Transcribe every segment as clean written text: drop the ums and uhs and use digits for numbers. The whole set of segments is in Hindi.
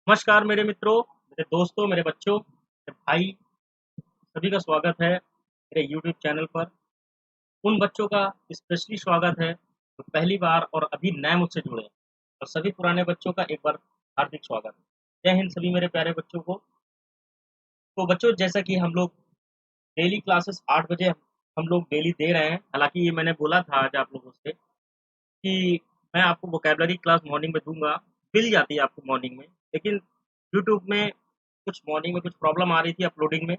नमस्कार मेरे मित्रों, मेरे दोस्तों, मेरे बच्चों, मेरे भाई, सभी का स्वागत है मेरे यूट्यूब चैनल पर। उन बच्चों का स्पेशली स्वागत है जो पहली बार और अभी नए मुझसे जुड़े हैं और सभी पुराने बच्चों का एक बार हार्दिक स्वागत है। जय हिंद सभी मेरे प्यारे बच्चों को। तो बच्चों, जैसा कि हम लोग डेली क्लासेस 8 बजे हम लोग डेली दे रहे हैं। हालाँकि ये मैंने बोला था आज आप लोगों से कि मैं आपको वोकैब्युलरी क्लास मॉर्निंग में दूँगा, मिल जाती है आपको मॉर्निंग में, लेकिन यूट्यूब में कुछ मॉर्निंग में कुछ प्रॉब्लम आ रही थी अपलोडिंग में,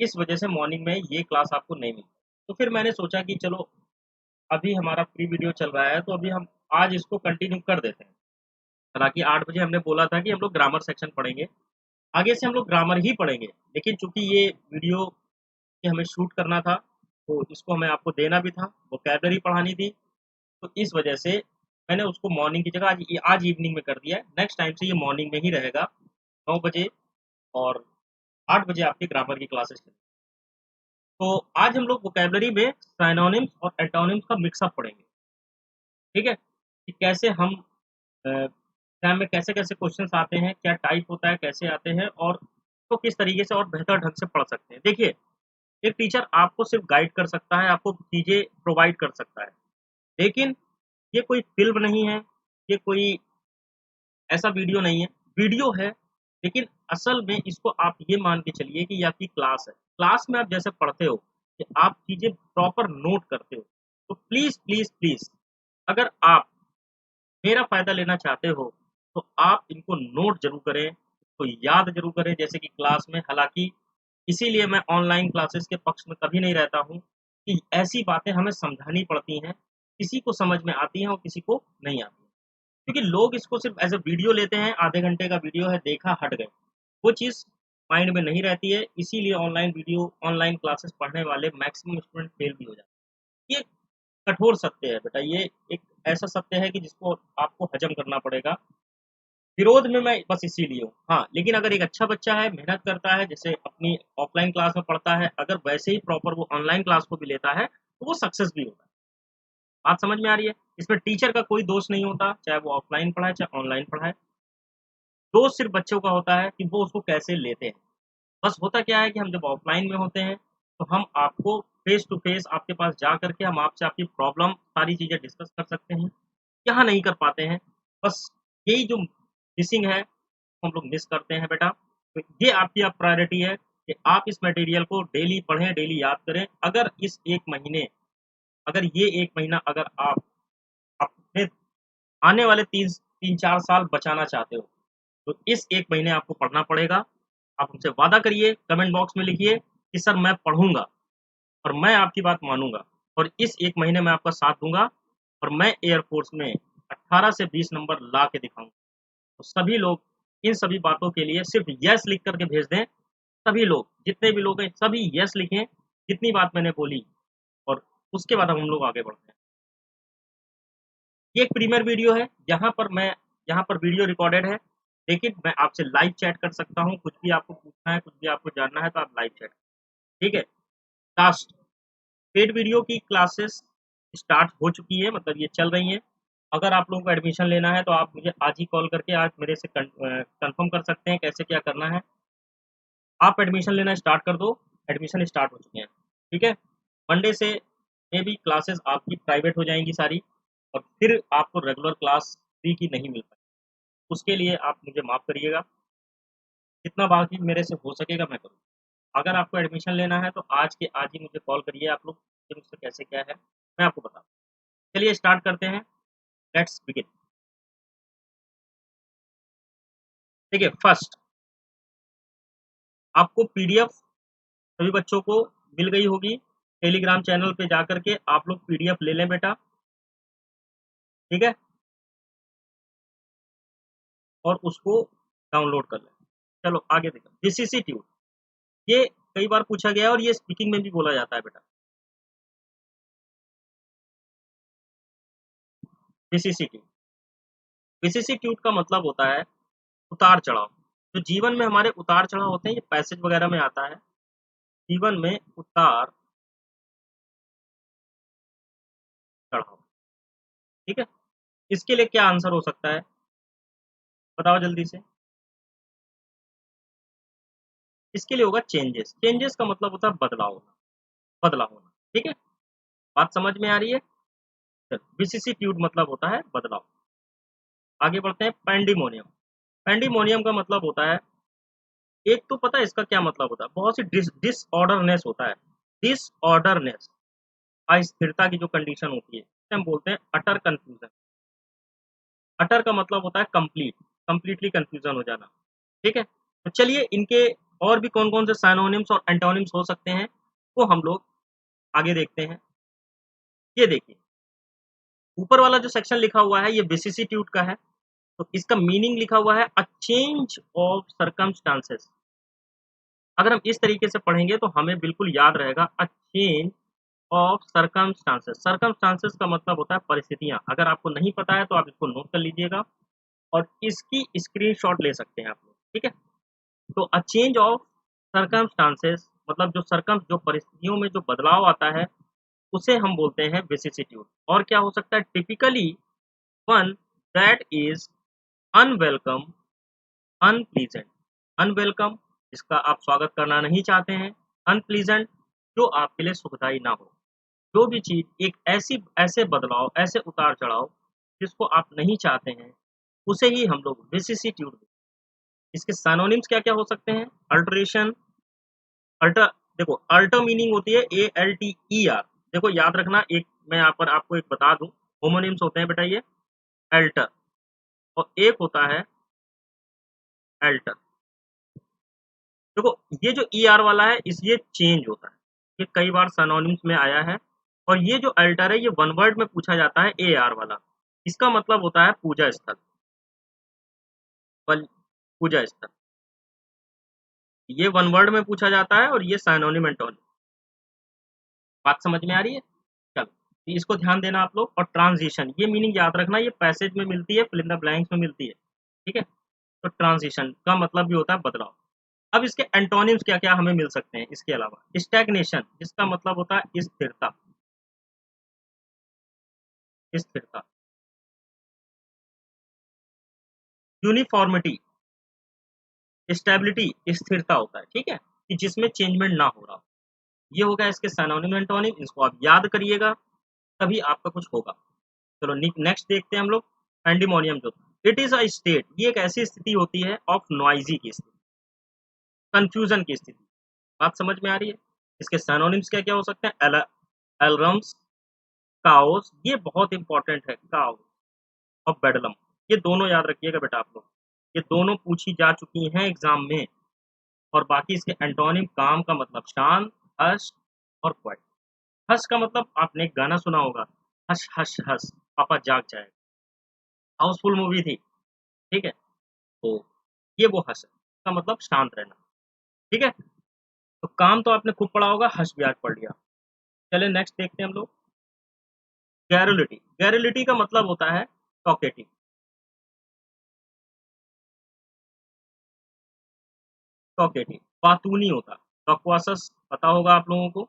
इस वजह से मॉर्निंग में ये क्लास आपको नहीं मिली। तो फिर मैंने सोचा कि चलो अभी हमारा फ्री वीडियो चल रहा है, तो अभी हम आज इसको कंटिन्यू कर देते हैं। हालाँकि 8 बजे हमने बोला था कि हम लोग ग्रामर सेक्शन पढ़ेंगे, आगे से हम लोग ग्रामर ही पढ़ेंगे, लेकिन चूँकि ये वीडियो कि हमें शूट करना था, तो इसको हमें आपको देना भी था, वोकैब्युलरी पढ़ानी थी, तो इस वजह से मैंने उसको मॉर्निंग की जगह आज इवनिंग में कर दिया है। नेक्स्ट टाइम से ये मॉर्निंग में ही रहेगा, 9 बजे और 8 बजे आपकी ग्रामर की क्लासेस चलेंगी। तो आज हम लोग वोकैब्युलरी में सिनोनिम्स और एंटोनिम्स का मिक्सअप पढ़ेंगे, ठीक है? कि कैसे हम एग्ज़ाम में कैसे-कैसे क्वेश्चन्स आते हैं, क्या टाइप होता है, कैसे आते हैं और उसको किस तरीके से और बेहतर ढंग से पढ़ सकते हैं। देखिए, एक टीचर आपको सिर्फ़ गाइड कर सकता है, आपको चीज़ें प्रोवाइड कर सकता है, लेकिन ये कोई फ़िल्म नहीं है, ये कोई ऐसा वीडियो नहीं है, वीडियो है, लेकिन असल में इसको आप ये मान के चलिए कि ये आपकी क्लास है। क्लास में आप जैसे पढ़ते हो, कि आप चीज़ें प्रॉपर नोट करते हो, तो प्लीज़, प्लीज़, प्लीज़ अगर आप मेरा फ़ायदा लेना चाहते हो, तो आप इनको नोट ज़रूर करें, इसको याद ज़रूर करें जैसे कि क्लास में। हालाँकि इसीलिए मैं ऑनलाइन क्लासेस के पक्ष में कभी नहीं रहता हूँ, कि ऐसी बातें हमें समझानी पड़ती हैं, किसी को समझ में आती हैं और किसी को नहीं आती हैं। क्योंकि लोग इसको सिर्फ़ एज़ अ वीडियो लेते हैं, आधे घंटे का वीडियो है, देखा, हट गए। वो चीज़ माइंड में नहीं रहती है, इसीलिए ऑनलाइन क्लासेस पढ़ने वाले मैक्सिमम स्टूडेंट फेल भी हो जाते हैं। ये कठोर सत्य है बेटा, ये एक ऐसा सत्य है कि जिसको आपको हज़म करना पड़ेगा। विरोध में मैं बस इसीलिए हूँ। हाँ, लेकिन अगर एक अच्छा बच्चा है, मेहनत करता है, जैसे अपनी ऑफ़लाइन क्लास में पढ़ता है, अगर वैसे ही प्रॉपर वो ऑनलाइन क्लास को भी लेता है, तो वो सक्सेस भी होगा। बात समझ में आ रही है? इसमें टीचर का कोई दोष नहीं होता, चाहे वो ऑफ़लाइन पढ़ाए, चाहे ऑनलाइन पढ़ाए। दोष सिर्फ़ बच्चों का होता है कि वो उसको कैसे लेते हैं। बस होता क्या है कि हम जब ऑफ़लाइन में होते हैं, तो हम आपको फ़ेस टू फ़ेस आपके पास जा कर के हम आपसे आपकी प्रॉब्लम सारी चीज़ें डिस्कस कर सकते हैं। यहाँ नहीं कर पाते हैं। बस यही जो मिसिंग है, हम लोग मिस करते हैं बेटा। तो ये आपकी अब प्रायोरिटी है कि आप इस मटेरियल को डेली पढ़ें, डेली याद करें। अगर ये 1 महीना अगर आप अपने आने वाले 3-4 साल बचाना चाहते हो, तो इस 1 महीने आपको पढ़ना पड़ेगा। आप हमसे वादा करिए, कमेंट बॉक्स में लिखिए कि सर मैं पढ़ूँगा और मैं आपकी बात मानूँगा और इस 1 महीने में आपका साथ दूँगा और मैं एयर फ़ोर्स में 18 से 20 नंबर ला के दिखाऊँगा। तो सभी लोग इन सभी बातों के लिए सिर्फ़ येस लिख कर के भेज दें। सभी लोग, जितने भी लोग हैं, सभी येस लिखें, जितनी बात मैंने बोली और उसके बाद हम लोग आगे बढ़ते हैं। ये एक प्रीमियर वीडियो है, यहाँ पर वीडियो रिकॉर्डेड है, लेकिन मैं आपसे लाइव चैट कर सकता हूँ, कुछ भी आपको पूछना है, कुछ भी आपको जानना है तो आप लाइव चैट ठीक है? लास्ट पेड वीडियो की क्लासेस स्टार्ट हो चुकी है, मतलब ये चल रही हैं। अगर आप लोगों को एडमिशन लेना है तो आप मुझे आज ही कॉल करके आज मेरे से कन्फर्म कर सकते हैं कैसे क्या करना है। आप एडमिशन लेना स्टार्ट कर दो, एडमिशन स्टार्ट हो चुके हैं, ठीक है? मंडे से मेबी क्लासेस आपकी प्राइवेट हो जाएँगी सारी और फिर आपको रेगुलर क्लास फ्री की नहीं मिल पाएगी। उसके लिए आप मुझे माफ़ करिएगा, जितना बाकी मेरे से हो सकेगा मैं करूँगा। अगर आपको एडमिशन लेना है तो आज के आज ही मुझे कॉल करिए आप लोग, कि मुझसे कैसे क्या है, मैं आपको बताऊँ। चलिए स्टार्ट करते हैं, लेट्स बिगिन। देखिए फर्स्ट आपको पीडीएफ सभी बच्चों को मिल गई होगी, टेलीग्राम चैनल पे जाकर के आप लोग पीडीएफ ले लें बेटा, ठीक है? और उसको डाउनलोड कर लें। चलो आगे देखो, विसिसिट्यूड ये कई बार पूछा गया है और ये स्पीकिंग में भी बोला जाता है बेटा। विसिसिट्यूड विसिसिट्यूड का मतलब होता है उतार-चढ़ाव। तो जीवन में हमारे उतार-चढ़ाव होते हैं, ये पैसेज वगैरह में आता है। जीवन में उतार-चढ़ाव, ठीक है? इसके लिए क्या आंसर हो सकता है? बताओ जल्दी से। इसके लिए होगा चेंजेस। चेंजेस का मतलब होता है बदलाव होना, बदलाव होना। ठीक है, बात समझ में आ रही है? विसिसिट्यूड मतलब होता है बदलाव। आगे बढ़ते हैं। पैंडिमोनियम। पैंडिमोनियम का मतलब होता है, एक तो पता है इसका क्या मतलब होता है, बहुत सी डिसऑर्डरनेस होता है। डिसऑर्डरनेस, अस्थिरता की जो कंडीशन होती है, इसे हम बोलते हैं अटर कंफ्यूजन। अटर का मतलब होता है कंप्लीट, कंप्लीटली कंफ्यूजन हो जाना। ठीक है, तो चलिए इनके और भी कौन कौन से साइनोनिम्स और एंटोनिम्स हो सकते हैं वो हम लोग आगे देखते हैं। ये देखिए, ऊपर वाला जो सेक्शन लिखा हुआ है ये विसिसिट्यूड का है, तो इसका मीनिंग लिखा हुआ है अ चेंज ऑफ सर्कमस्टांसेस। अगर हम इस तरीके से पढ़ेंगे तो हमें बिल्कुल याद रहेगा, a change of circumstances. Circumstances का मतलब होता है परिस्थितियां। अगर आपको नहीं पता है तो आप इसको नोट कर लीजिएगा और इसकी स्क्रीनशॉट ले सकते हैं आप लोग। ठीक है, तो अ चेंज ऑफ सर्कमस्टांसेस मतलब जो परिस्थितियों में जो बदलाव आता है उसे हम बोलते हैं विसिसिट्यूड। और क्या हो सकता है, typically one that is unwelcome, unpleasant. Unwelcome, जिसका आप स्वागत करना नहीं चाहते हैं। अनप्लीजेंट, जो आपके लिए सुखदायी ना हो। जो भी चीज एक ऐसे बदलाव, ऐसे उतार चढ़ाव जिसको आप नहीं चाहते हैं, उसे ही हम लोग विसिसिट्यूड। इसके सिनोनिम्स क्या क्या हो सकते हैं, अल्टरेशन। अल्टर, देखो अल्टर मीनिंग होती है ALTER। देखो याद रखना, एक मैं यहाँ पर आपको एक बता दूं, होमोनिम्स होते हैं बेटा ये अल्टर, और एक होता है अल्टर। देखो ये जो ER वाला है इस ये चेंज होता है, ये कई बार सिनोनिम्स में आया है। और ये जो अल्टर है ये वन वर्ड में पूछा जाता है, AR वाला। इसका मतलब होता है पूजा स्थल, पूजा स्थल। ये वन वर्ड में पूछा जाता है और ये सिनोनिम एंटोनिम। बात समझ में आ रही है? चलो, तो इसको ध्यान देना आप लोग। और ट्रांजिशन, ये मीनिंग याद रखना, ये पैसेज में मिलती है, फिल इन द ब्लैंक्स में मिलती है। ठीक है, तो ट्रांजिशन का मतलब भी होता है बदलाव। अब इसके एंटोनिम्स क्या क्या हमें मिल सकते हैं इसके अलावा, स्टैग्नेशन, जिसका मतलब होता है स्थिरता, स्थिरता। यूनिफॉर्मिटी, स्टेबिलिटी, स्थिरता होता है। ठीक है, कि जिसमें चेंजमेंट ना हो रहा हो। ये होगा इसके सिनोनिम एंटोनिम, इसको आप याद करिएगा तभी आपका कुछ होगा। चलो नेक्स्ट देखते हैं हम लोग। पैंडिमोनियम जो, इट इज अ स्टेट, ये एक ऐसी स्थिति होती है ऑफ नॉइजी की स्थिति, कंफ्यूजन की स्थिति। बात समझ में आ रही है? इसके सिनोनिम्स क्या क्या हो सकते हैं, एलरम्स, काओस, ये बहुत इंपॉर्टेंट है, काओस और बेडलम। ये दोनों याद रखिएगा बेटा आप लोग, ये दोनों पूछी जा चुकी हैं एग्जाम में। और बाकी इसके एंटोनिम, काम का मतलब शांत, हर्ष और क्वाइट। हर्ष का मतलब आपने एक गाना सुना होगा, हश हश हश पापा जाग जाएगा, हाउसफुल मूवी थी। ठीक है, तो ये वो हर्ष है, इसका मतलब शांत रहना। ठीक है, तो काम तो आपने खूब पढ़ा होगा, हर्ष भी आज पढ़ लिया। चलिए नेक्स्ट देखते हैं हम लोग। गैरुलिटी, गैरुलिटी का मतलब होता है टॉकेटिव, टॉकेटिव, बातूनी होता है। बकवासस पता होगा आप लोगों को,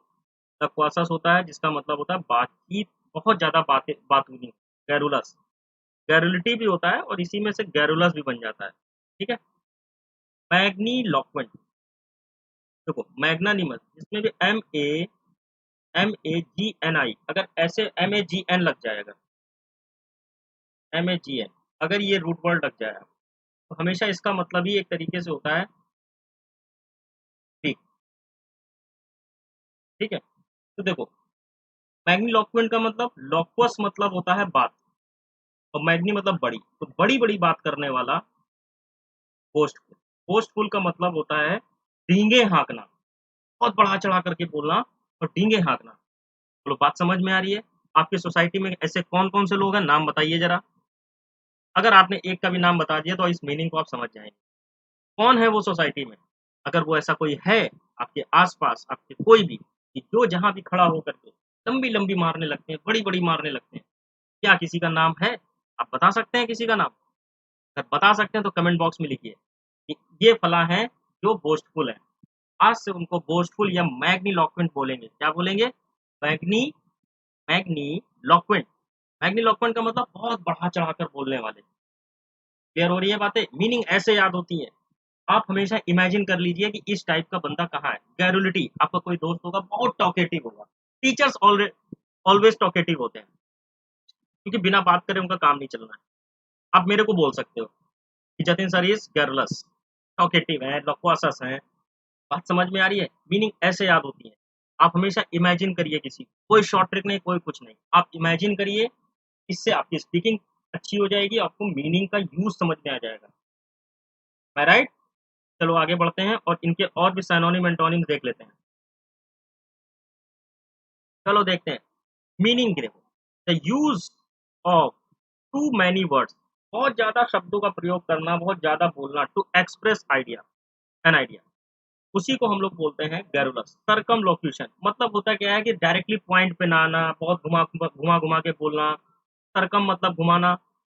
बकवासस होता है जिसका मतलब होता है बातचीत, बहुत ज्यादा बातें, बातूनी। गैरुलस, गैरुलिटी भी होता है और इसी में से गैरुलस भी बन जाता है। ठीक है, मैग्नीलोक्वेंट, देखो मैग्नानिमस, इसमें भी MAGNI, अगर ऐसे MAGN लग जाएगा, MAGN, अगर ये रूट वर्ड लग जाएगा तो हमेशा इसका मतलब ही एक तरीके से होता है ठीक। ठीक है, तो देखो मैग्नीलोक्वेंट का मतलब, लोक्वस मतलब होता है बात, और मैग्नी मतलब बड़ी, तो बड़ी बड़ी बात करने वाला। बोस्टफुल, बोस्टफुल का मतलब होता है डींगे हाँकना, बहुत बढ़ा चढ़ा करके बोलना और डींगे हाँकना। बोलो बात समझ में आ रही है? आपकी सोसाइटी में ऐसे कौन कौन से लोग हैं, नाम बताइए जरा। अगर आपने एक का भी नाम बता दिया तो इस मीनिंग को आप समझ जाएंगे, कौन है वो सोसाइटी में। अगर वो ऐसा कोई है आपके आसपास, आपके कोई भी, कि जो जहां भी खड़ा होकर के लंबी लंबी मारने लगते हैं, बड़ी बड़ी मारने लगते हैं, क्या किसी का नाम है? आप बता सकते हैं किसी का नाम? अगर बता सकते हैं तो कमेंट बॉक्स में लिखिए कि ये फला है जो बोस्टफुल है। आज से उनको बोस्टफुल या मैग्नीलोक्वेंट बोलेंगे। क्या बोलेंगे? मैग्नी, मैग्नीलोक्वेंट। मैग्नीलोक्वेंट का मतलब बहुत बढ़ा चढ़ाकर बोलने वाले। क्लियर हो रही है बातें? मीनिंग ऐसे याद होती है। आप हमेशा इमेजिन कर लीजिए कि इस टाइप का बंदा कहाँ है। गैरुलिटी, आपका कोई दोस्त होगा बहुत टॉकेटिव होगा। टीचर्स ऑलवेज टॉकेटिव होते हैं, क्योंकि बिना बात करे उनका काम नहीं चलना है। आप मेरे को बोल सकते हो कि Jatin sir is garrulous, talkative है, लकवासस है। बात समझ में आ रही है? मीनिंग ऐसे याद होती है। आप हमेशा इमेजिन करिए किसी को, कोई शॉर्ट ट्रिक नहीं, कोई कुछ नहीं, आप इमेजिन करिए। इससे आपकी स्पीकिंग अच्छी हो जाएगी, आपको मीनिंग का यूज समझ में आ जाएगा। मैं राइट? चलो आगे बढ़ते हैं और इनके और भी सिनोनिम एंटोनिम देख लेते हैं। चलो देखते हैं मीनिंग की। देखो, the use of too many words, बहुत ज्यादा शब्दों का प्रयोग करना, बहुत ज्यादा बोलना, to express idea, an idea, उसी को हम लोग बोलते हैं गैरुलस। सरकम लोक्यूशन मतलब होता क्या है कि डायरेक्टली पॉइंट पे ना आना, बहुत घुमा घुमा घुमा के बोलना। सरकम मतलब घुमाना,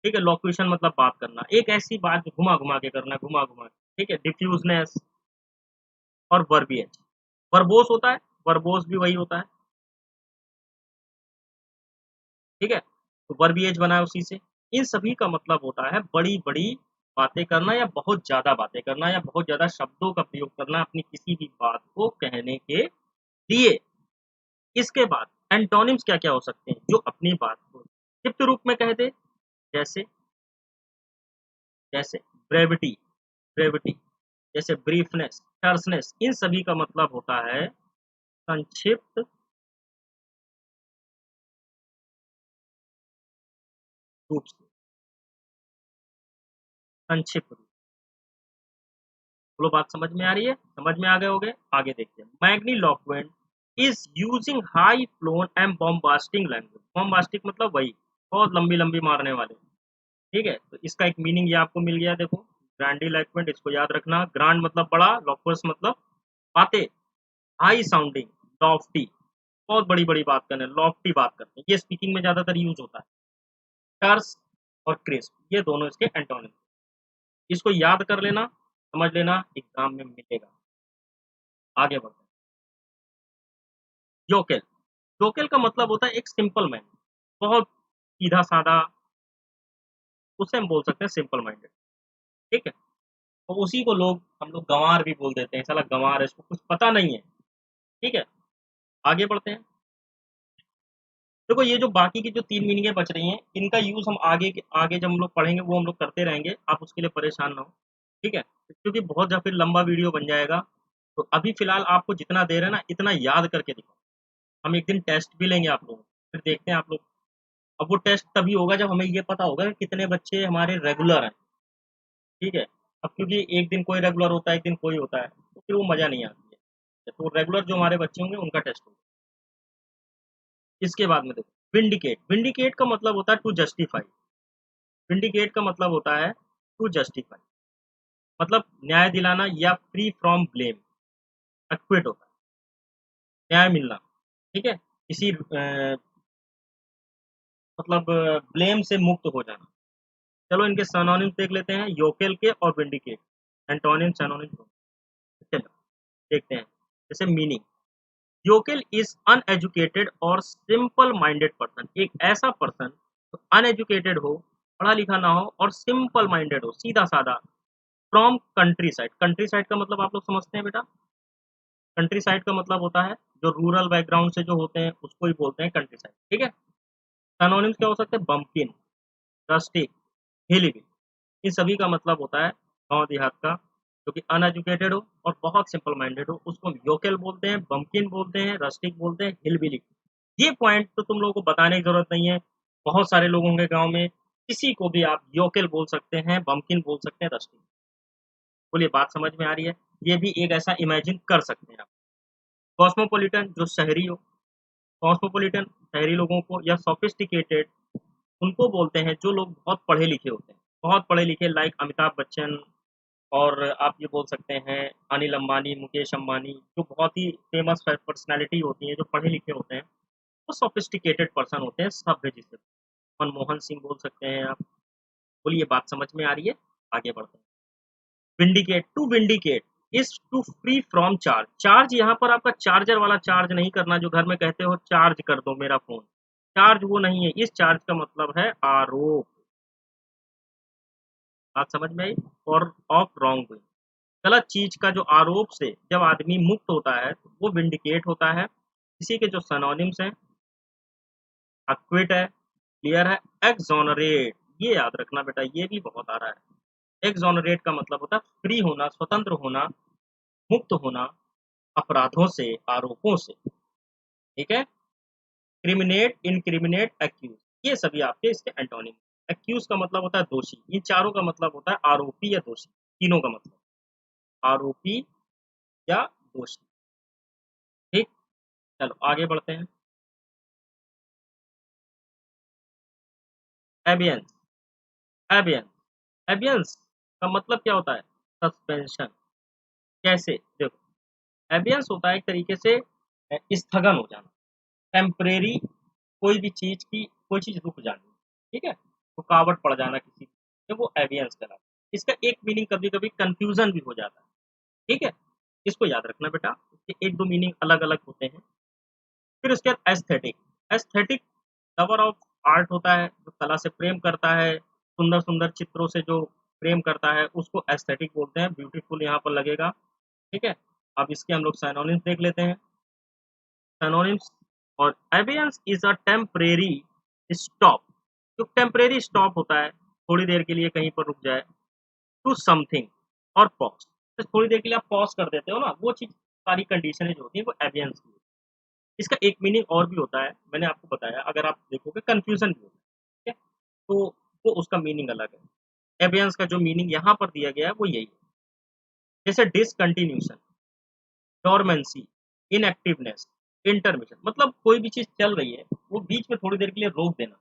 ठीक है। लोक्यूशन मतलब बात करना, एक ऐसी बात जो घुमा घुमा के करना, घुमा घुमा के, ठीक है। डिफ्यूजनेस और वर्बियज, वर्बोस होता है, वर्बोस भी वही होता है, ठीक है। तो वर्बिएज बना है उसी से। इन सभी का मतलब होता है बड़ी बड़ी बातें करना, या बहुत ज्यादा बातें करना, या बहुत ज्यादा शब्दों का प्रयोग करना अपनी किसी भी बात को कहने के लिए। इसके बाद एंटोनिम्स क्या क्या हो सकते हैं जो अपनी बात को क्षिप्त रूप में कह दे, जैसे जैसे ब्रेविटी, ब्रेविटी, जैसे ब्रीफनेस, टर्सनेस, इन सभी का मतलब होता है संक्षिप्त रूप से, संक्षिप्त रूप। बोलो बात समझ में आ रही है? समझ में आ गए होगे? आगे देखते हैं। Magniloquent is using high flown and bombastic language. Bombastic मतलब वही बहुत लंबी लंबी मारने वाले, ठीक है। तो इसका एक मीनिंग ये आपको मिल गया। देखो, ग्रैंडिलोक्वेंट, इसको याद रखना। ग्रांड मतलब बड़ा, लोक्वस मतलब बातें, हाई साउंडिंग, लॉफ्टी, बहुत बड़ी बड़ी बात करने, लॉफ्टी बात करते हैं, ये स्पीकिंग में ज्यादातर यूज होता है। टर्स और क्रिस्प, ये दोनों इसके एंटोनिम। इसको याद कर लेना, समझ लेना, एग्जाम में मिलेगा। आगे बढ़ते हैं। योकेल, योकेल का मतलब होता है एक सिंपल मैन, बहुत सीधा साधा, उसे हम बोल सकते हैं सिंपल माइंडेड, ठीक है। तो उसी को लोग, हम लोग गंवार भी बोल देते हैं, साला गंवार है, इसको कुछ पता नहीं है, ठीक है। आगे बढ़ते हैं। देखो, ये जो बाकी की जो 3 मीनिंगें बच रही हैं, इनका यूज हम आगे जब हम लोग पढ़ेंगे वो हम लोग करते रहेंगे, आप उसके लिए परेशान ना हो, ठीक है। क्योंकि बहुत फिर लंबा वीडियो बन जाएगा। तो अभी फिलहाल आपको जितना दे रहे हैं ना, इतना याद करके दिखाओ। हम एक दिन टेस्ट भी लेंगे आप लोगों, फिर देखते हैं आप लोग। अब वो टेस्ट तभी होगा जब हमें ये पता होगा कि कितने बच्चे हमारे रेगुलर हैं, ठीक है। अब क्योंकि एक दिन कोई रेगुलर होता है, एक दिन कोई होता है, तो फिर वो मजा नहीं आती है। तो रेगुलर जो हमारे बच्चे होंगे उनका टेस्ट होगा। इसके बाद में देखो, विंडिकेट, विंडिकेट का मतलब होता है टू जस्टिफाई। विंडिकेट का मतलब होता है टू जस्टिफाई, मतलब न्याय दिलाना या फ्री फ्रॉम ब्लेम, एक्विट होता है, न्याय मिलना, ठीक है। किसी मतलब ब्लेम से मुक्त हो जाना। चलो इनके सिनोनिम्स देख लेते हैं, योकेल के और विंडिकेट, एंटोनिम सिनोनिम। चलो देखते हैं। जैसे मीनिंग, योकेल इज अनएजुकेटेड और सिंपल माइंडेड पर्सन, एक ऐसा पर्सन जो अनएजुकेटेड हो, पढ़ा लिखा ना हो, और सिंपल माइंडेड हो, सीधा साधा। From country side, country side का मतलब आप लोग समझते हैं बेटा? कंट्री साइड का मतलब होता है जो रूरल बैकग्राउंड से जो होते हैं उसको ही बोलते हैं कंट्री साइड, ठीक है। सिनोनिम्स क्या हो सकते हैं? बम्किन, रस्टिक, हिलीबिली, इन सभी का मतलब होता है गांव देहात का, जो कि अनएजुकेटेड हो और बहुत सिंपल माइंडेड हो, उसको हम योकेल बोलते हैं, बम्किन बोलते हैं, रस्टिक बोलते हैं, हिलबिली। ये पॉइंट तो तुम लोगों को बताने की जरूरत नहीं है, बहुत सारे लोग होंगे गांव में, किसी को भी आप योकेल बोल सकते हैं, बम्किन बोल सकते हैं, रस्टिक। बोलिए बात समझ में आ रही है? ये भी एक ऐसा इमेजिन कर सकते हैं आप। कॉस्मोपॉलिटन, जो शहरी हो, कॉस्मोपॉलिटन शहरी लोगों को, या सोफिस्टिकेटेड उनको बोलते हैं जो लोग बहुत पढ़े लिखे होते हैं, बहुत पढ़े लिखे, लाइक अमिताभ बच्चन, और आप ये बोल सकते हैं अनिल अंबानी, मुकेश अंबानी, जो बहुत ही फेमस पर्सनैलिटी होती हैं, जो पढ़े लिखे होते हैं, वो सोफिस्टिकेटेड पर्सन होते हैं, सभ्य जिसे। मनमोहन सिंह बोल सकते हैं आप। बोलिए बात समझ में आ रही है? आगे बढ़ते हैं। Vindicate, to vindicate is to free from charge. Charge यहाँ पर आपका चार्जर वाला चार्ज नहीं करना, जो घर में कहते हो चार्ज कर दो मेरा फोन, चार्ज वो नहीं है। इस चार्ज का मतलब है आरोप। बात समझ में आई? और ऑफ रॉन्ग डूइंग, गलत चीज का जो आरोप से जब आदमी मुक्त होता है तो वो विंडिकेट होता है। इसी के जो सिनोनिम्स हैं, अक्विट है, क्लियर है, एक्सोनरेट। ये याद रखना बेटा, ये भी बहुत आ रहा है। एक्सोनरेट का मतलब होता है फ्री होना, स्वतंत्र होना, मुक्त होना अपराधों से, आरोपों से। ठीक है। क्रिमिनेट, इनक्रिमिनेट, एक्यूज, ये सभी आपके इसके एंटोनिम। एक्यूज का मतलब होता है दोषी, इन चारों का मतलब होता है आरोपी या दोषी, तीनों का मतलब आरोपी या दोषी। ठीक। चलो आगे बढ़ते हैं। एबियंस, एबियंस, एबियंस का मतलब क्या होता है? सस्पेंशन। कैसे? देखो, एबियंस होता है एक तरीके से स्थगन हो जाना, टेम्परेरी, कोई भी चीज की, कोई चीज रुक जानी। ठीक है, रुकावट पड़ जाना किसी की, तो वो एबियंस कहलाता है। इसका एक मीनिंग कभी कभी कंफ्यूजन भी हो जाता है। ठीक है, इसको याद रखना बेटा, इसके एक दो मीनिंग अलग अलग होते हैं। फिर उसके बाद aesthetic. Aesthetic lover of art होता है, जो कला से प्रेम करता है, सुंदर सुंदर चित्रों से जो प्रेम करता है उसको एस्थेटिक बोलते हैं। ब्यूटीफुल यहाँ पर लगेगा। ठीक है। अब इसके हम लोग साइनोनिम्स देख लेते हैं। सिनोनिम्स। और एबियंस इज अ टेम्परेरी स्टॉप, जो टेम्परेरी स्टॉप होता है, थोड़ी देर के लिए कहीं पर रुक जाए, टू समथिंग और पॉज, तो थोड़ी देर के लिए आप पॉज कर देते हो ना, वो चीज सारी कंडीशन जो होती है वो एबियंस की। इसका एक मीनिंग और भी होता है, मैंने आपको बताया, अगर आप देखोगे कंफ्यूजन भी होता है। ठीक है, तो वो उसका मीनिंग अलग है। एबियंस का जो मीनिंग यहाँ पर दिया गया है वो यही है। जैसे डिसकंटिन्यूशन, डोरमेंसी, इनएक्टिवनेस, इंटरमिशन, मतलब कोई भी चीज चल रही है, वो बीच में थोड़ी देर के लिए रोक देना,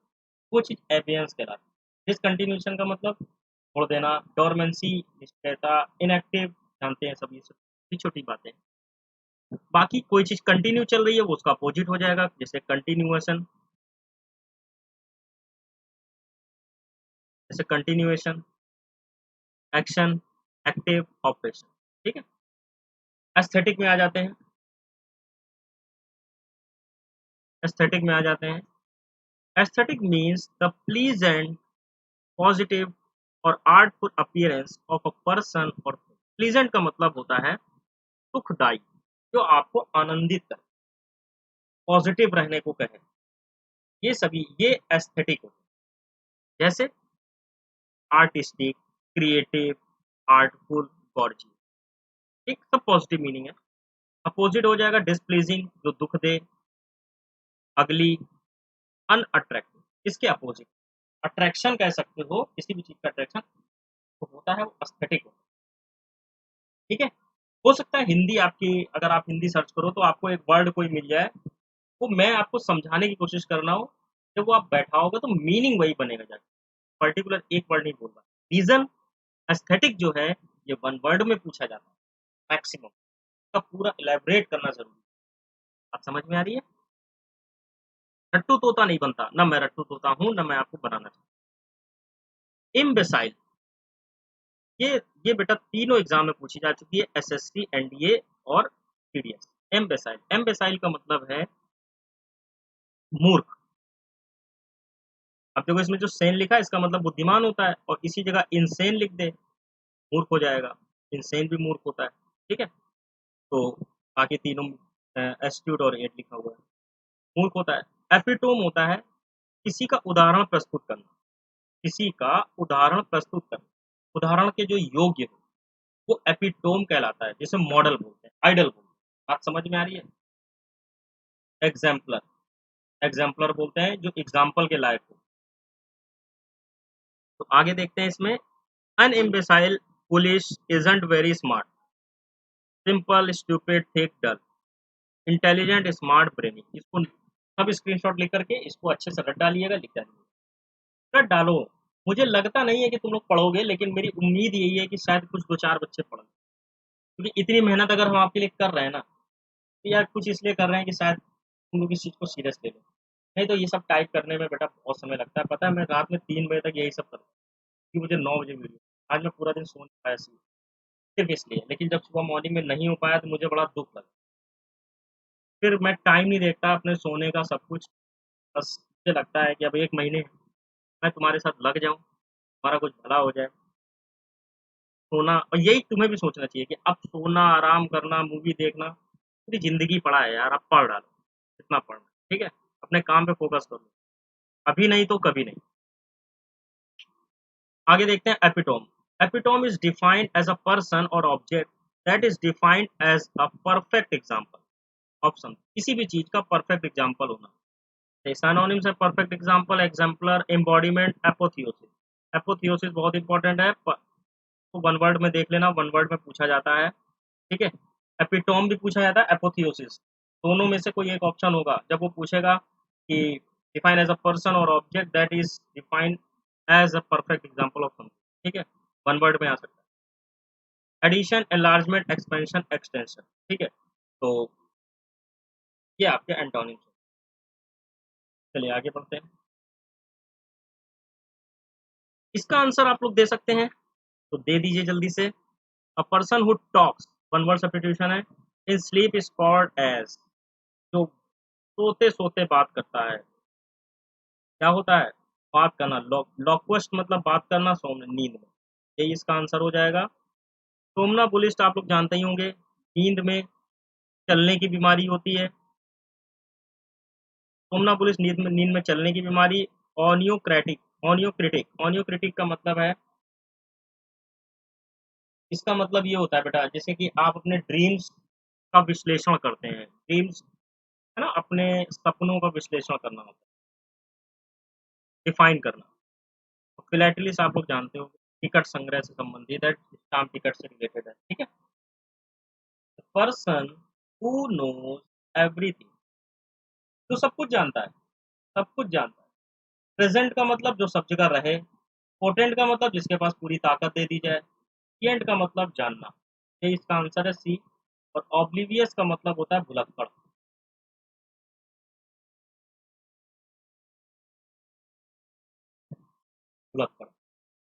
वो चीज एबियंस कहलाती है। डिसकंटिन्यूशन का मतलब छोड़ देना, डोरमेंसी निष्क्रियता, इनएक्टिव जानते हैं सभी, छोटी छोटी बातें। बाकी कोई चीज कंटिन्यू चल रही है वो उसका अपोजिट हो जाएगा, जैसे कंटिन्यूएशन, जैसे कंटिन्यूएशन, एक्शन, एक्टिव, ऑपरेशन। ठीक है। एस्थेटिक में आ जाते हैं। एस्थेटिक में आ जाते हैं। Aesthetic means the pleasant, positive और artful appearance of a person और प्लीजेंट का मतलब होता है सुखदाई, जो आपको आनंदित करे, पॉजिटिव रहने को कहे, ये सभी ये एस्थेटिक होते हैं। जैसे आर्टिस्टिक, क्रिएटिव, आर्टफुल, गॉर्जियस, ठीक, सब पॉजिटिव मीनिंग है। अपोजिट हो जाएगा डिसप्लीजिंग, जो दुख दे, अगली, अनअट्रैक्टिव, इसके अपोजिट। अट्रैक्शन कह सकते हो, किसी भी चीज का अट्रैक्शन तो होता है वो एस्थेटिक होता है। ठीक है। हो सकता है हिंदी आपकी, अगर आप हिंदी सर्च करो तो आपको एक वर्ड कोई मिल जाए, वो मैं आपको समझाने की कोशिश कर रहा हूँ, जब वो आप बैठाओगे तो मीनिंग वही बनेगा जाके, पर्टिकुलर एक वर्ड नहीं बोल रहा। रीजन, एस्थेटिक जो है ये वन वर्ड में पूछा जाता है मैक्सिमम, का पूरा इलेबरेट करना जरूरी है। आप समझ में आ रही है? रट्टू तोता नहीं बनता, ना मैं रट्टू तोता हूँ, ना मैं आपको बनाना चाहता। इम्बेसाइल, ये ये बेटा तीनों एग्जाम में पूछी जा चुकी है, एसएससी, एनडीए और टीडीएस। एम्बेसाइल, एम्बेसाइल का मतलब है मूर्ख। अब देखो इसमें जो सेन लिखा है इसका मतलब बुद्धिमान होता है, और इसी जगह इनसेन लिख दे, मूर्ख हो जाएगा। इनसेन भी मूर्ख होता है। ठीक है। तो बाकी तीनों एस्ट्यूट और एट लिखा हुआ है, मूर्ख होता है। एपिटोम होता है किसी का उदाहरण प्रस्तुत करना, किसी का उदाहरण प्रस्तुत करना, उदाहरण के जो योग्य हो, वो एपिटोम कहलाता है, जिसे मॉडल बोलते हैं, आइडल बोलते हैं। बात समझ में आ रही है? एग्जाम्पलर, एग्जाम्पलर बोलते हैं जो एग्जाम्पल के लायक हो। तो आगे देखते हैं इसमें। An imbecile police isn't very smart, simple stupid thick dull, intelligent smart brainy. इसको सब स्क्रीनशॉट लेकर के इसको अच्छे से रट डालिएगा, लिख डालिएगा, रट डालो। मुझे लगता नहीं है कि तुम लोग पढ़ोगे, लेकिन मेरी उम्मीद यही है कि शायद कुछ दो चार बच्चे पढ़ें, क्योंकि इतनी मेहनत अगर हम आपके लिए कर रहे हैं ना, तो यार कुछ इसलिए कर रहे हैं कि शायद तुम लोग इस चीज़ को सीरियस ले लो। नहीं तो ये सब टाइप करने में बेटा बहुत समय लगता है, पता है मैं रात में 3 बजे तक यही सब करता हूँ, कि मुझे 9 बजे वीडियो, आज मैं पूरा दिन सो नहीं पाया सिर्फ इसलिए। लेकिन जब सुबह मॉर्निंग में नहीं हो पाया तो मुझे बड़ा दुख लगा। फिर मैं टाइम नहीं देखता अपने सोने का, सब कुछ, बस मुझे लगता है कि अब 1 महीने मैं तुम्हारे साथ लग जाऊँ, तुम्हारा कुछ भला हो जाए। सोना, और यही तुम्हें भी सोचना चाहिए कि अब सोना, आराम करना, मूवी देखना, पूरी ज़िंदगी पड़ा है यार, अब पढ़ डालो, जितना पढ़ना है, ठीक है? अपने काम पे फ़ोकस करो, अभी नहीं तो कभी नहीं। आगे देखते हैं epitome. Epitome is defined as a person और object that is defined as a perfect example of something, किसी भी चीज़ का परफेक्ट एग्ज़ाम्पल होना। सिनोनिम्स है perfect example, exemplar, embodiment, apotheosis. Apotheosis बहुत इंपॉर्टेंट है, तो वन वर्ड में देख लेना, वन वर्ड में पूछा जाता है, ठीक है? एपिटोम भी पूछा जाता है, एपोथियोसिस, दोनों में से कोई एक ऑप्शन होगा। जब वो पूछेगा कि डिफाइन एज अ पर्सन और object that is defined as a perfect example of something, ठीक है? वन वर्ड में आ सकता है। एडिशन, एनलार्जमेंट, एक्सपेंशन, एक्सटेंशन, ठीक है? तो ये आपके एंटोनिम्स हैं। चलिए आगे बढ़ते हैं। इसका आंसर आप लोग दे सकते हैं, तो दे दीजिए जल्दी से। A person who talks, one word substitution है, in sleep is called as, जो सोते सोते बात करता है, क्या होता है? बात करना, लॉक्वेस्ट मतलब बात करना, सोमना नींद में, यही इसका आंसर हो जाएगा। सोमनाबुलिस्ट आप लोग जानते ही होंगे, नींद में चलने की बीमारी होती है। सोमनाबुलिस्ट नींद में चलने की बीमारी। ऑनियोक्रेटिक, ऑनियोक्रिटिक का मतलब है, इसका मतलब ये होता है बेटा, जैसे कि आप अपने ड्रीम्स का विश्लेषण करते हैं, ड्रीम्स है ना, अपने सपनों का विश्लेषण करना होता है, डिफाइन करना। तो फिलैटलिस्ट आप लोग जानते हो, टिकट संग्रह से संबंधित है, स्टाम्प टिकट से रिलेटेड है, ठीक है? पर्सन हु नोज एवरीथिंग, जो सब कुछ जानता है, सब कुछ जानता है। प्रेजेंट का मतलब जो सब जगह रहे। पोटेंट का मतलब जिसके पास पूरी ताकत दे दी जाए। एंड का मतलब जानना, ये इसका आंसर है सी। और ऑब्लिवियस का मतलब होता है भुलक्कड़, भुलक्कड़।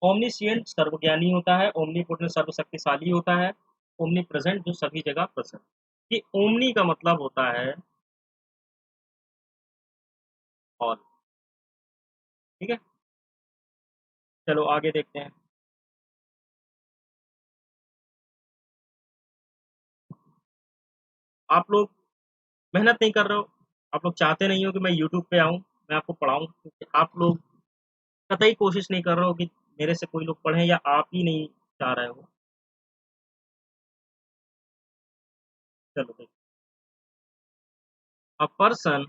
ओमनीसिएंट सर्वज्ञानी होता है, ओमनीपोटेंट सर्वशक्तिशाली होता है, ओमनी प्रेजेंट जो सभी जगह प्रेजेंट। ये ओमनी का मतलब होता है ऑल, ठीक है? चलो आगे देखते हैं। आप लोग मेहनत नहीं कर रहे हो, आप लोग चाहते नहीं हो कि मैं यूट्यूब पे आऊँ, मैं आपको पढ़ाऊँ, क्योंकि आप लोग कतई कोशिश नहीं कर रहे हो कि मेरे से कोई लोग पढ़ें, या आप ही नहीं चाह रहे हो। चलो देखो, अ पर्सन,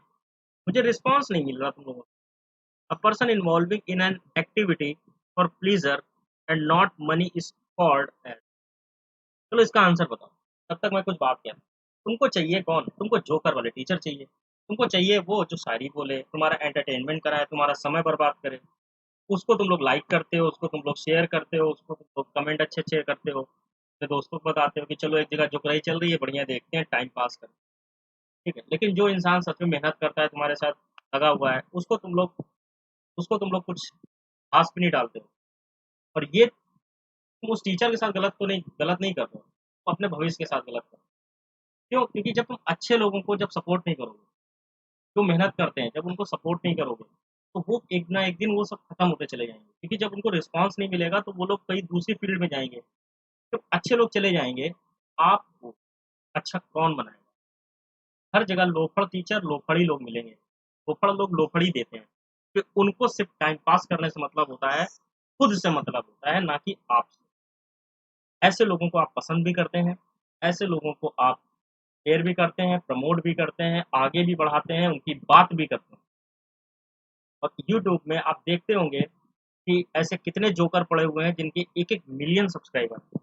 मुझे रिस्पॉन्स नहीं मिल रहा तुम लोगों को। A person involving in an activity for pleasure and not money is called as. चलो इसका आंसर बताओ, तब तक मैं कुछ बात कहता हूँ। तुमको चाहिए कौन? तुमको जोकर वाले टीचर चाहिए, तुमको चाहिए वो जो शायरी बोले, तुम्हारा एंटरटेनमेंट कराए, तुम्हारा समय बर्बाद करे। उसको तुम लोग लाइक करते हो, उसको तुम लोग शेयर करते हो, उसको तुम लोग कमेंट अच्छे-अच्छे करते हो। अपने दोस्तों को बताते हो कि चलो एक जगह जुगराई चल रही है, बढ़िया देखते हैं, टाइम पास करते हैं, ठीक है? लेकिन जो इंसान सच में मेहनत करता है, तुम्हारे साथ लगा हुआ है, उसको तुम लोग कुछ खास भी नहीं डालते हो। और ये तुम उस टीचर के साथ गलत नहीं कर रहे हो, तुम अपने भविष्य के साथ गलत कर रहे हो। क्यों? क्योंकि जब तुम अच्छे लोगों को जब सपोर्ट नहीं करोगे, जो मेहनत करते हैं, जब उनको सपोर्ट नहीं करोगे, तो वो एक ना एक दिन वो सब खत्म होते चले जाएँगे। क्योंकि जब उनको रिस्पॉन्स नहीं मिलेगा, तो वो लोग कहीं दूसरी फील्ड में जाएँगे। जब अच्छे लोग चले जाएँगे, आपको अच्छा कौन बनाएगा? हर जगह लोफड़ टीचर, लोफड़ लोग मिलेंगे। लोफड़ लोग लोफड़ देते हैं। कि उनको सिर्फ़ टाइम पास करने से मतलब होता है, खुद से मतलब होता है, ना कि आपसे। ऐसे लोगों को आप पसंद भी करते हैं, ऐसे लोगों को आप शेयर भी करते हैं, प्रमोट भी करते हैं, आगे भी बढ़ाते हैं, उनकी बात भी करते हैं। और यूट्यूब में आप देखते होंगे कि ऐसे कितने जोकर पड़े हुए हैं जिनके 1-1 मिलियन सब्सक्राइबर हैं।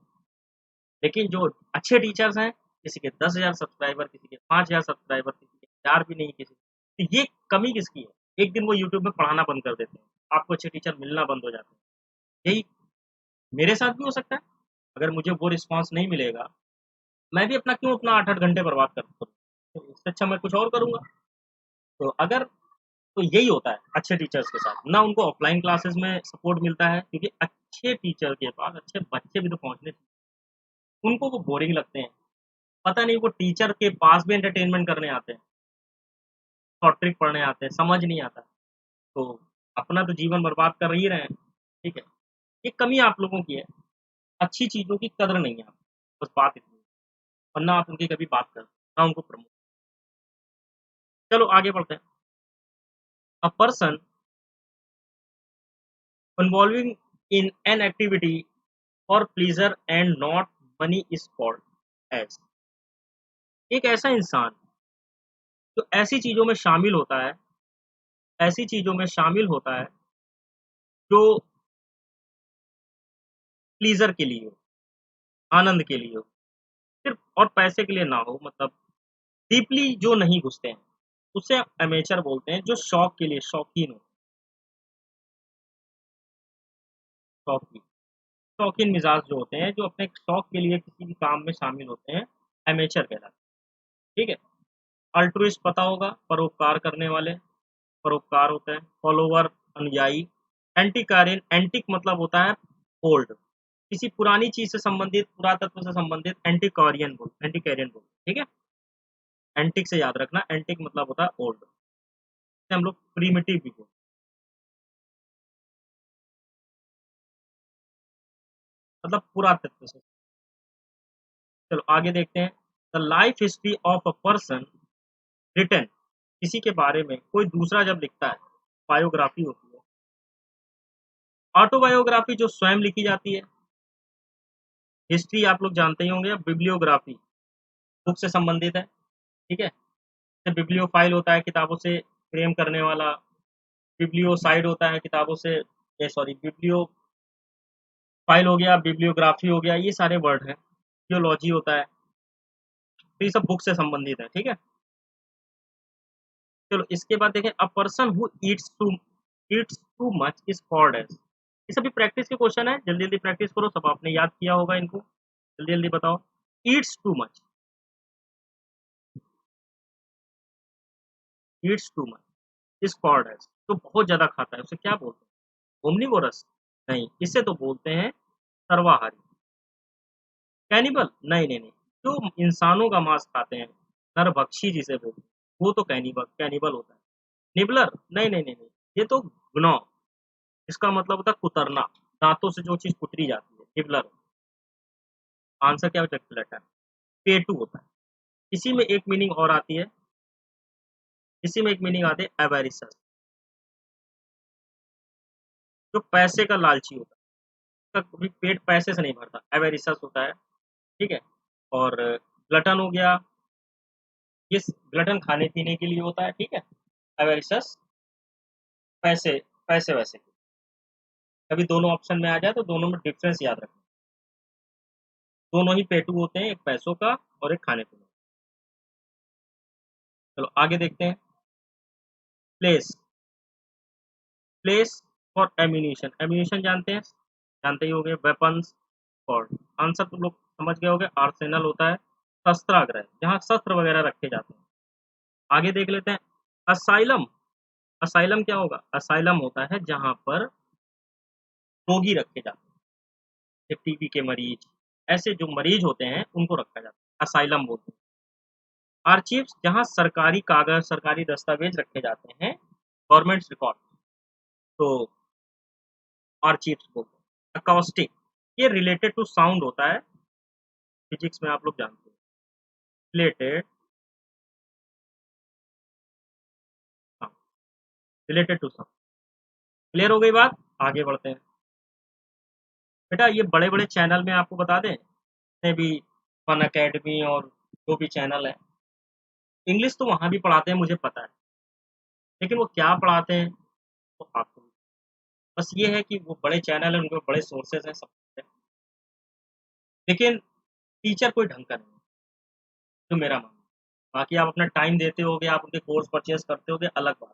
लेकिन जो अच्छे टीचर्स हैं, किसी के 10,000 सब्सक्राइबर, किसी के 5,000 सब्सक्राइबर, किसी के 4 भी नहीं किसी, तो ये कमी किसकी है? एक दिन वो यूट्यूब में पढ़ाना बंद कर देते हैं, आपको अच्छे टीचर मिलना बंद हो जाते हैं। यही मेरे साथ भी हो सकता है, अगर मुझे वो रिस्पॉन्स नहीं मिलेगा, मैं भी अपना क्यों अपना 8-8 घंटे बर्बाद करूँ? तो इससे अच्छा मैं कुछ और करूँगा। तो अगर तो यही होता है अच्छे टीचर्स के साथ, ना उनको ऑफलाइन क्लासेस में सपोर्ट मिलता है, क्योंकि अच्छे टीचर के पास अच्छे बच्चे भी तो पहुँचने चाहिए। उनको वो बोरिंग लगते हैं। पता नहीं वो टीचर के पास भी एंटरटेनमेंट करने आते हैं, शॉर्ट ट्रिक पढ़ने आते हैं, समझ नहीं आता। तो अपना तो जीवन बर्बाद कर ही रहे हैं, ठीक है? ये कमी आप लोगों की है। अच्छी चीज़ों की कदर नहीं है आपको, बस बात इतनी है, वरना आप उनकी कभी बात करते, ना उनको प्रमोट। चलो आगे बढ़ते हैं। अ person involving in an activity for pleasure and not money is called as. एक ऐसा इंसान जो ऐसी चीज़ों में शामिल होता है जो प्लीज़र के लिए हो, आनंद के लिए हो, सिर्फ़ और पैसे के लिए ना हो, मतलब डीपली जो नहीं घुसते हैं, उसे एमेच्योर बोलते हैं, जो शौक के लिए शौकीन हो, शौकीन। शौकीन मिज़ाज जो होते हैं, जो अपने शौक के लिए किसी भी काम में शामिल होते हैं, एमेच्योर कहलाते हैं, ठीक है? अल्ट्रुइस्ट पता होगा, परोपकार करने वाले, परोपकार होता है, फॉलोवर अनुयायी, एंटिकारियन, एंटिक मतलब होता है ओल्ड, किसी पुरानी चीज़ से संबंधित, पुरातत्व से संबंधित एंटिक्वेरियन बोल, ठीक है? एंटिक से याद रखना, एंटिक मतलब होता है ओल्ड, जिसे हम लोग प्रिमिटिव भी बोलते हैं, मतलब पुरातत्व से। चलो आगे देखते हैं। The life history of a person written, किसी के बारे में कोई दूसरा जब लिखता है, बायोग्राफी होती है। ऑटोबायोग्राफी जो स्वयं लिखी जाती है, हिस्ट्री आप लोग जानते ही होंगे। बिब्लियोग्राफी बुक से संबंधित है, ठीक है? जैसे बिब्लियोफाइल होता है किताबों से प्रेम करने वाला, बिब्लियोसाइड होता है किताबों से, सॉरी, बिब्लियोफाइल हो गया, बिब्लियोग्राफी हो गया, ये सारे वर्ड हैं। थियोलॉजी होता है, तो ये सब बुक से संबंधित है, ठीक है? चलो इसके बाद देखें। A person who eats too much is called as. ये सभी प्रैक्टिस के क्वेश्चन है, जल्दी जल्दी प्रैक्टिस करो, सब आपने याद किया होगा इनको, जल्दी जल्दी बताओ। Eats too much is called as, तो बहुत ज्यादा खाता है, उसे क्या बोलते हैं? ओमनीवोरस? नहीं, इसे तो बोलते हैं सर्वाहारी। कैनिबल? नहीं नहीं नहीं, जो इंसानों का मांस खाते हैं, नरभक्षी जिसे बोलते हैं, वो तो कैनिबल कैनिबल होता है। निबलर? नहीं नहीं नहीं नहीं, ये तो ग्नॉ, इसका मतलब होता है कुतरना, दांतों से जो चीज कुतरी जाती है, निबलर। आंसर क्या लेटर? पेटू होता है। इसी में एक मीनिंग और आती है, इसी में एक मीनिंग आती है एवेरिसस, जो पैसे का लालची होता है, उसका कभी पेट पैसे से नहीं भरता, एवेरिसस होता है, ठीक है? और ग्लटन हो गया, ये ग्लटन खाने पीने के लिए होता है, ठीक है? एवेरिसस पैसे, पैसे वैसे के। कभी दोनों ऑप्शन में आ जाए तो दोनों में डिफरेंस याद रखना, दोनों ही पेटू होते हैं, एक पैसों का और एक खाने पीने का। चलो आगे देखते हैं। Place, place for ammunition, ammunition जानते हैं, जानते ही होंगे, वेपन्स फॉर। आंसर तुम लोग समझ गए होंगे, आर्सेनल होता है शस्त्रागार, जहाँ शस्त्र वगैरह रखे जाते हैं। आगे देख लेते हैं। असाइलम, असाइलम क्या होगा? असाइलम होता है जहाँ पर रोगी रखे जाते हैं, जैसे टीबी के मरीज, ऐसे जो मरीज होते हैं उनको रखा जाता है, असाइलम बोलते हैं। आर्चीव्स, जहाँ सरकारी कागज, सरकारी दस्तावेज रखे जाते हैं, गवर्नमेंट रिकॉर्ड, तो आर्चीव्स बोलते हैं। अकॉस्टिक, ये रिलेटेड टू साउंड होता है, फिजिक्स में आप लोग जानते हैं, रिलेटेड, हाँ, रिलेटेड टू साउंड। क्लियर हो गई बात? आगे बढ़ते हैं। बेटा ये बड़े बड़े चैनल में आपको बता दें, जितने भी फन अकेडमी और जो भी चैनल है, इंग्लिश तो वहाँ भी पढ़ाते हैं मुझे पता है, लेकिन वो क्या पढ़ाते हैं तो आपको, बस ये है कि वो बड़े चैनल है, उनके बड़े सोर्सेज हैं, सब कुछ है, लेकिन टीचर कोई ढंग का नहीं है, जो मेरा मानना है। बाकी आप अपना टाइम देते होगे, आप उनके कोर्स परचेज करते होगे, अलग बात,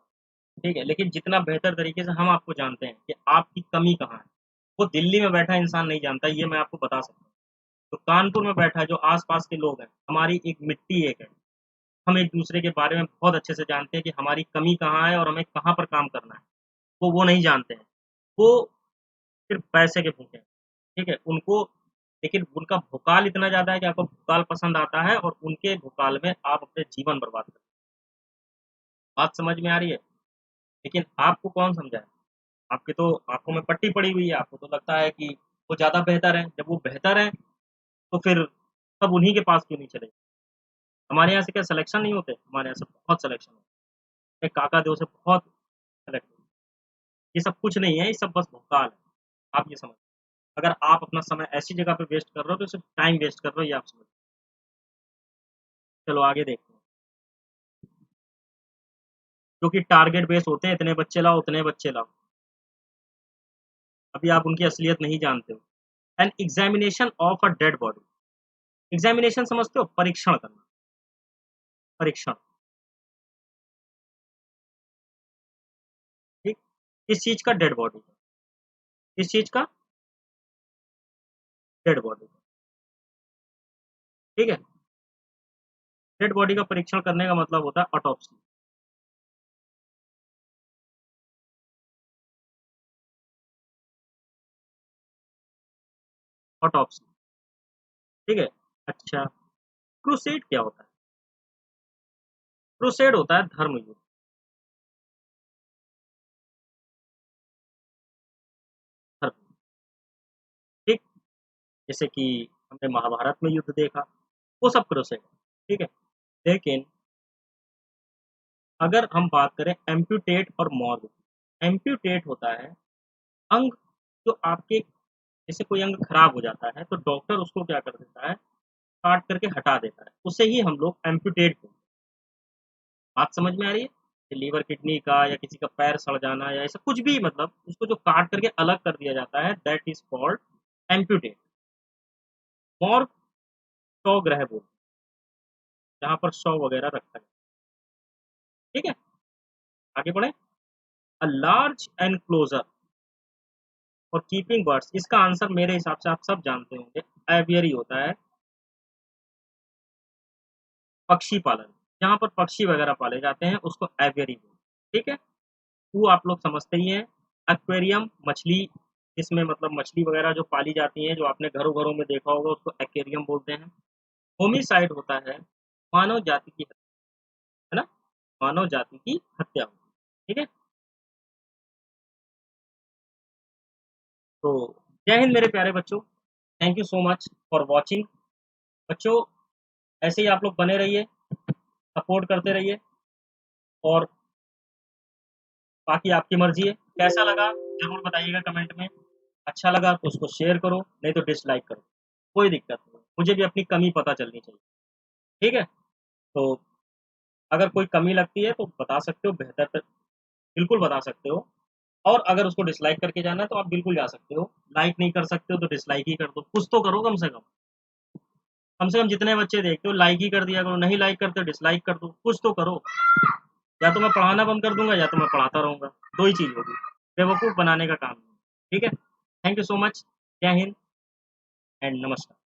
ठीक है? लेकिन जितना बेहतर तरीके से हम आपको जानते हैं कि आपकी कमी कहाँ है, वो दिल्ली में बैठा इंसान नहीं जानता, ये मैं आपको बता सकता हूँ। तो कानपुर में बैठा जो आस-पास के लोग हैं, हमारी एक मिट्टी एक है, हम एक-दूसरे के बारे में बहुत अच्छे से जानते हैं कि हमारी कमी कहाँ है और हमें कहाँ पर काम करना है, वो नहीं जानते हैं। वो सिर्फ़ पैसे के भूखे हैं, ठीक है? उनको, लेकिन उनका भुकाल इतना ज़्यादा है कि आपको भुकाल पसंद आता है और उनके भुकाल में आप अपने जीवन बर्बाद करते हैं। बात समझ में आ रही है? लेकिन आपको कौन समझाए? आपकी तो आँखों में पट्टी पड़ी हुई है, आपको तो लगता है कि वो ज़्यादा बेहतर हैं, जब वो बेहतर हैं तो फिर सब उन्हीं के पास क्यों नहीं चले? हमारे यहाँ से क्या सिलेक्शन नहीं होते? हमारे यहाँ से बहुत सिलेक्शन होते हैं। काका देव से बहुत सेलेक्ट होते हैं। ये सब कुछ नहीं है, ये सब बस भोकाल है। आप ये समझिए। अगर आप अपना समय ऐसी जगह पे वेस्ट कर रहे हो तो सिर्फ टाइम वेस्ट कर रहे हो, ये आप समझिए। चलो आगे देखते हैं। जो कि टारगेट बेस होते हैं, इतने बच्चे लाओ, उतने बच्चे लाओ। अभी आप उनकी असलियत नहीं जानते हो। An examination of a dead body. Examination समझते हो? परीक्षण करना। परीक्षण। ठीक। किस चीज का? डेड बॉडी का। किस चीज का? डेड बॉडी का। ठीक है। डेड बॉडी का परीक्षण करने का मतलब होता है ऑटोप्सी। ऑटोप्सी। ठीक है। अच्छा, क्रूसेड क्या होता है? क्रूसेड होता है धर्म युद्ध। धर्म। ठीक। जैसे कि हमने महाभारत में युद्ध देखा, वो सब क्रूसेड है। ठीक है। लेकिन अगर हम बात करें एम्प्यूटेट और मॉर्ग, एम्प्यूटेट होता है अंग जो आपके, जैसे कोई अंग खराब हो जाता है तो डॉक्टर उसको क्या कर देता है, काट करके हटा देता है, उसे ही हम लोग एम्प्यूटेट बोलते हैं। बात समझ में आ रही है? लीवर किडनी का या किसी का पैर सड़ जाना या ऐसा कुछ भी, मतलब उसको जो काट करके अलग कर दिया जाता है, that is called amputate. Morgue शव ग्रह बोलते हैं, जहाँ पर शव वगैरह रखा है। ठीक है। आगे बढ़े। अ लार्ज एनक्लोजर और कीपिंग बर्ड्स, इसका आंसर मेरे हिसाब से आप सब जानते होंगे, एवियरी होता है। पक्षी पालन, जहाँ पर पक्षी वगैरह पाले जाते हैं उसको एवियरी बोलते हैं। ठीक है। वो आप लोग समझते ही हैं। एक्वेरियम मछली, इसमें मतलब मछली वगैरह जो पाली जाती हैं, जो आपने घरों घरों में देखा होगा, उसको एक्वेरियम बोलते हैं। होमिसाइड होता है मानव जाति की हत्या, है ना? मानव जाति की हत्या होती है। ठीक है। तो जय हिंद मेरे प्यारे बच्चों। Thank you so much for watching. बच्चों, ऐसे ही आप लोग बने रहिए, सपोर्ट करते रहिए, और बाकी आपकी मर्जी है। कैसा लगा जरूर बताइएगा कमेंट में। अच्छा लगा तो उसको शेयर करो, नहीं तो डिसलाइक करो, कोई दिक्कत नहीं, मुझे भी अपनी कमी पता चलनी चाहिए। ठीक है। तो अगर कोई कमी लगती है तो बता सकते हो, बेहतर तर बिल्कुल बता सकते हो। और अगर उसको डिसलाइक करके जाना है तो आप बिल्कुल जा सकते हो। लाइक नहीं कर सकते हो तो डिसलाइक ही कर दो, कुछ तो करो कम से कम। कम से कम जितने बच्चे देखते हो लाइक ही कर दिया करो, नहीं लाइक करते डिसलाइक कर दो, कुछ तो करो। या तो मैं पढ़ाना बंद कर दूंगा या तो मैं पढ़ाता रहूंगा, दो ही चीज होगी। बेवकूफ बनाने का काम नहीं। ठीक है। Thank you so much. जय हिंद एंड नमस्कार।